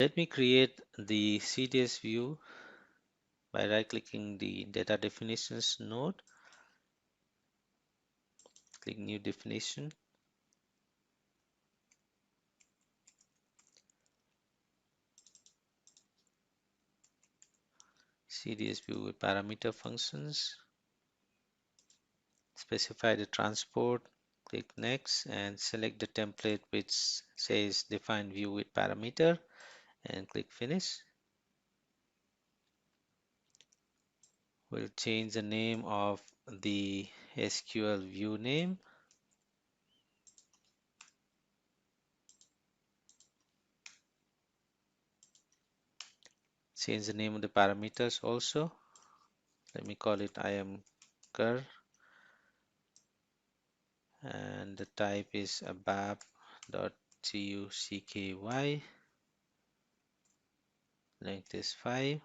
Let me create the CDS view by right-clicking the data definitions node. Click new definition. CDS view with parameter functions. Specify the transport. Click next and select the template which says define view with parameter and click finish. We'll change the name of the SQL view name. Change the name of the parameters also. Let me call it I am cur and the type is abap.tucky, length is 5.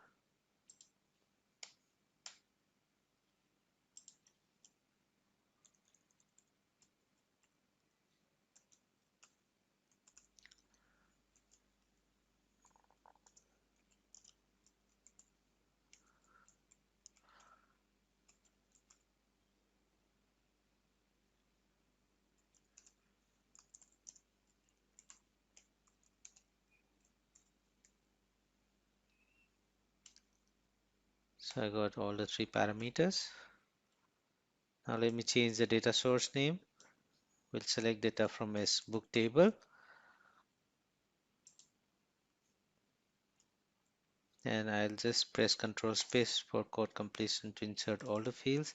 So I got all the 3 parameters. Now let me change the data source name. We'll select data from S book table and I'll just press Ctrl space for code completion to insert all the fields.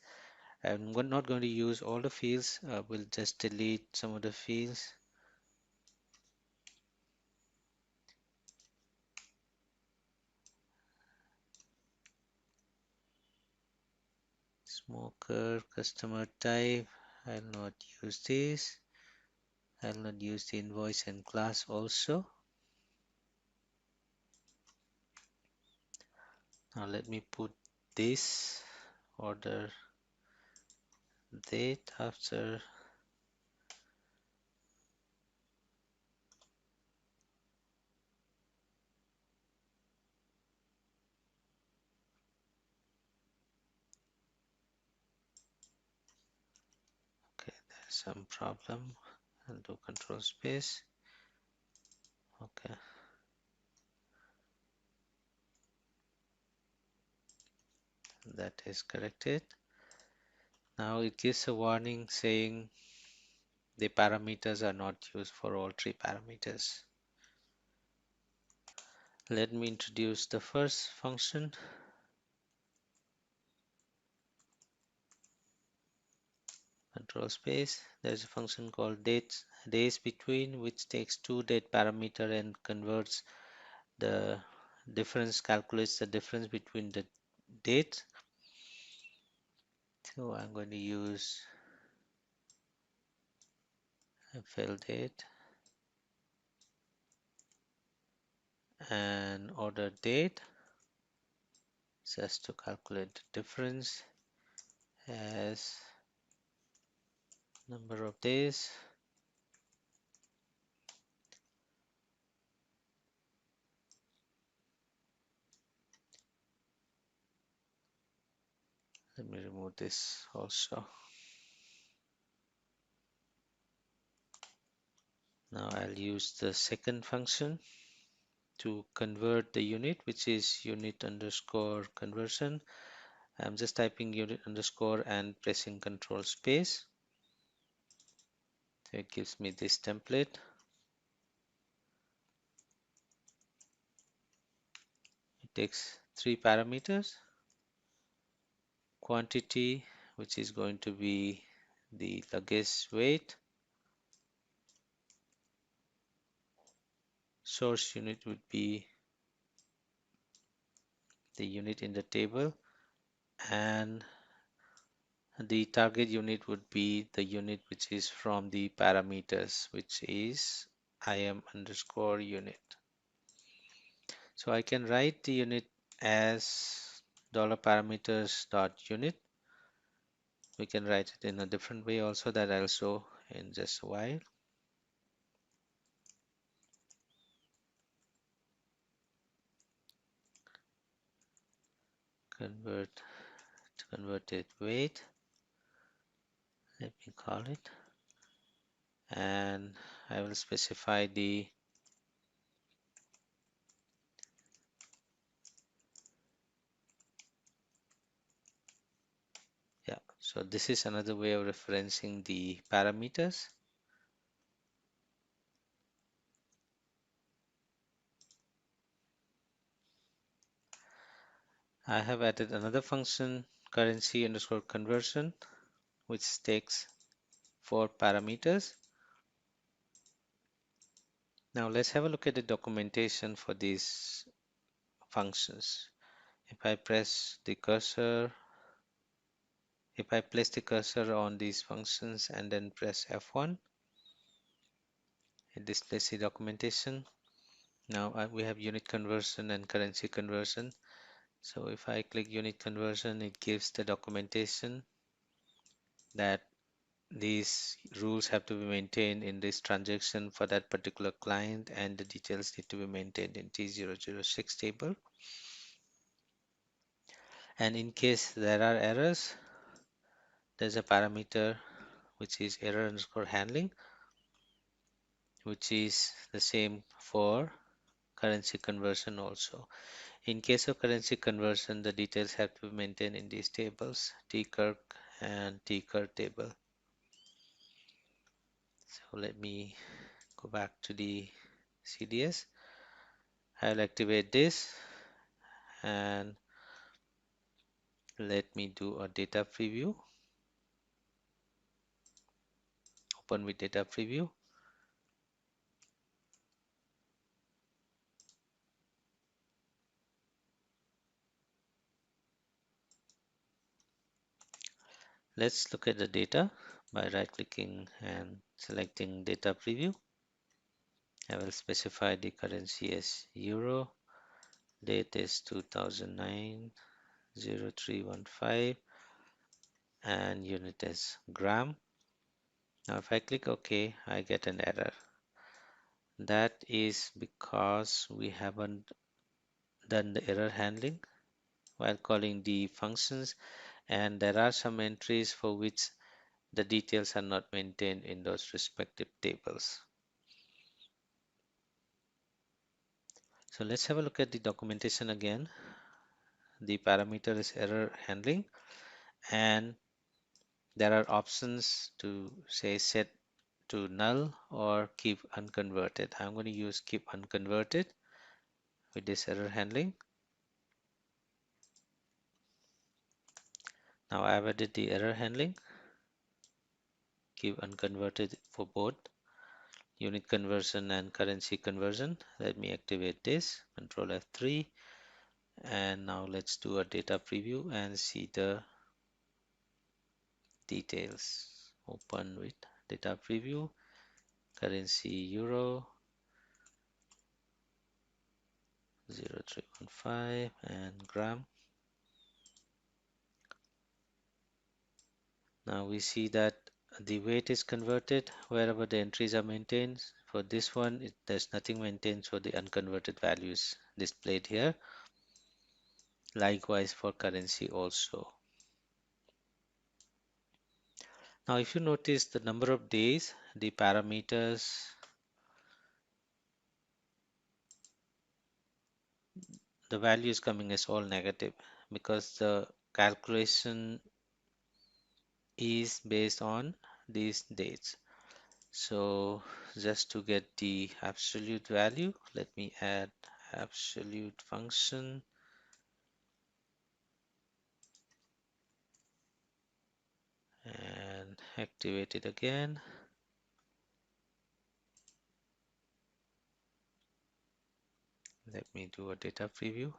I'm not going to use all the fields. We'll just delete some of the fields. Smoker, customer type. I'll not use this. I'll not use the invoice and class also. Now let me put this order date after okay, there's some problem and do control space. Okay, that is corrected. Now it gives a warning saying the parameters are not used for all 3 parameters. Let me introduce the first function. Control space. There's a function called days between, which takes 2 date parameter and converts the difference, calculates the difference between the dates. So I'm going to use a fill date and order date just to calculate the difference as number of days. Let me remove this also. Now I'll use the second function to convert the unit, which is unit underscore conversion. I'm just typing unit underscore and pressing control space. So it gives me this template. It takes 3 parameters. Quantity, which is going to be the luggage weight. Source unit would be the unit in the table, and the target unit would be the unit which is from the parameters, which is IM underscore unit. So I can write the unit as $parameters dot unit. We can write it in a different way also, that I'll show in just a while. convert converted weight, let me call it, and I will specify the yeah. So this is another way of referencing the parameters. I have added another function, currency underscore conversion, which takes 4 parameters. Now let's have a look at the documentation for these functions. If I press the cursor, if I place the cursor on these functions and then press F1, it displays the documentation. Now we have unit conversion and currency conversion. So if I click unit conversion, it gives the documentation that these rules have to be maintained in this transaction for that particular client, and the details need to be maintained in T006 table. And in case there are errors, there's a parameter which is error underscore handling, which is the same for currency conversion also. In case of currency conversion, the details have to be maintained in these tables, TKIRK and TKIR table. So let me go back to the CDS. I'll activate this and let me do a data preview. Open with data preview. Let's look at the data by right clicking and selecting data preview. I will specify the currency as euro, date is 2009-0315, and unit is gram. Now if I click OK, I get an error. That is because we haven't done the error handling while calling the functions, and there are some entries for which the details are not maintained in those respective tables. So let's have a look at the documentation again. The parameter is error handling, and there are options to say set to null or keep unconverted. I'm going to use keep unconverted with this error handling. Now I've added the error handling, keep unconverted for both unit conversion and currency conversion. Let me activate this, Control F3, and now let's do a data preview and see the details. Open with data preview, currency euro 0315 and gram. Now we see that the weight is converted wherever the entries are maintained. For this one, there's nothing maintained, so the unconverted values displayed here. Likewise for currency also. Now if you notice the number of days, the parameters, the value is coming as all negative because the calculation is based on these dates. So just to get the absolute value, let me add absolute function and activate it again. Let me do a data preview.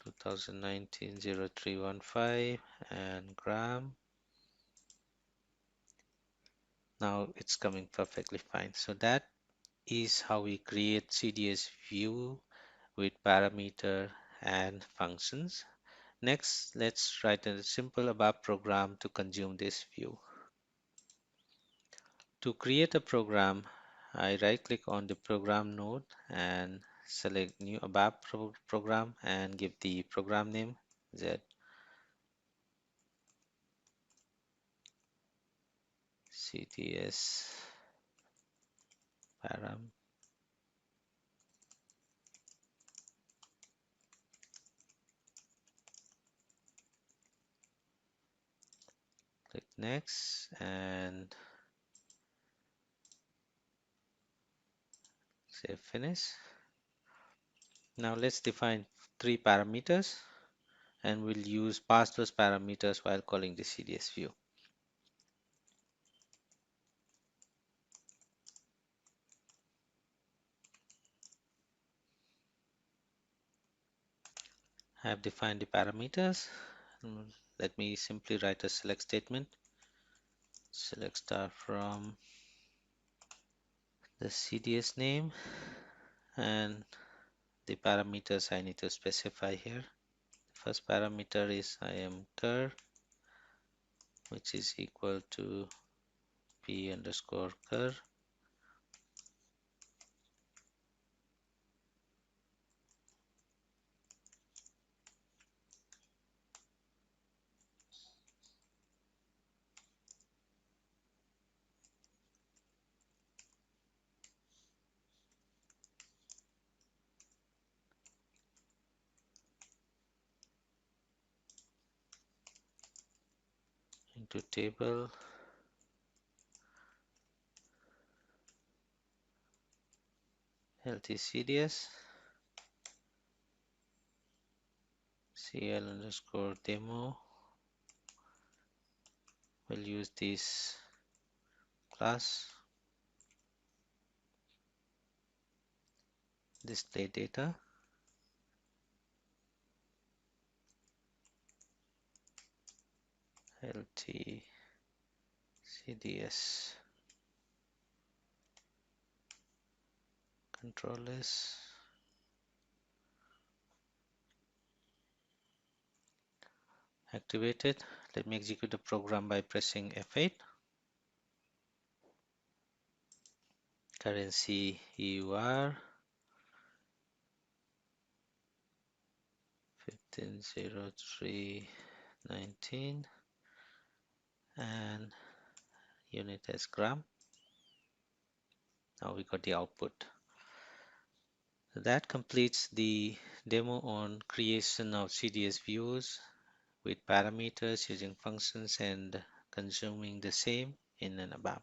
Two thousand nineteen 0315 and gram. Now it's coming perfectly fine. So that is how we create CDS view with parameter and functions. Next, let's write a simple ABAP program to consume this view. To create a program, I right click on the program node and select new ABAP program and give the program name Z CTS param. Click next and say finish. Now let's define three parameters and we'll use pass those parameters while calling the CDS view. I have defined the parameters. Let me simply write a select statement. Select star from the CDS name and the parameters I need to specify here. First parameter is IAMCur, which is equal to p underscore cur. Into table LTCDS CL underscore demo. We'll use this class display data LTCDS control is activated. Let me execute the program by pressing F8. Currency EUR 150319 and unit as gram. Now we got the output. That completes the demo on creation of CDS views with parameters using functions and consuming the same in an ABAP.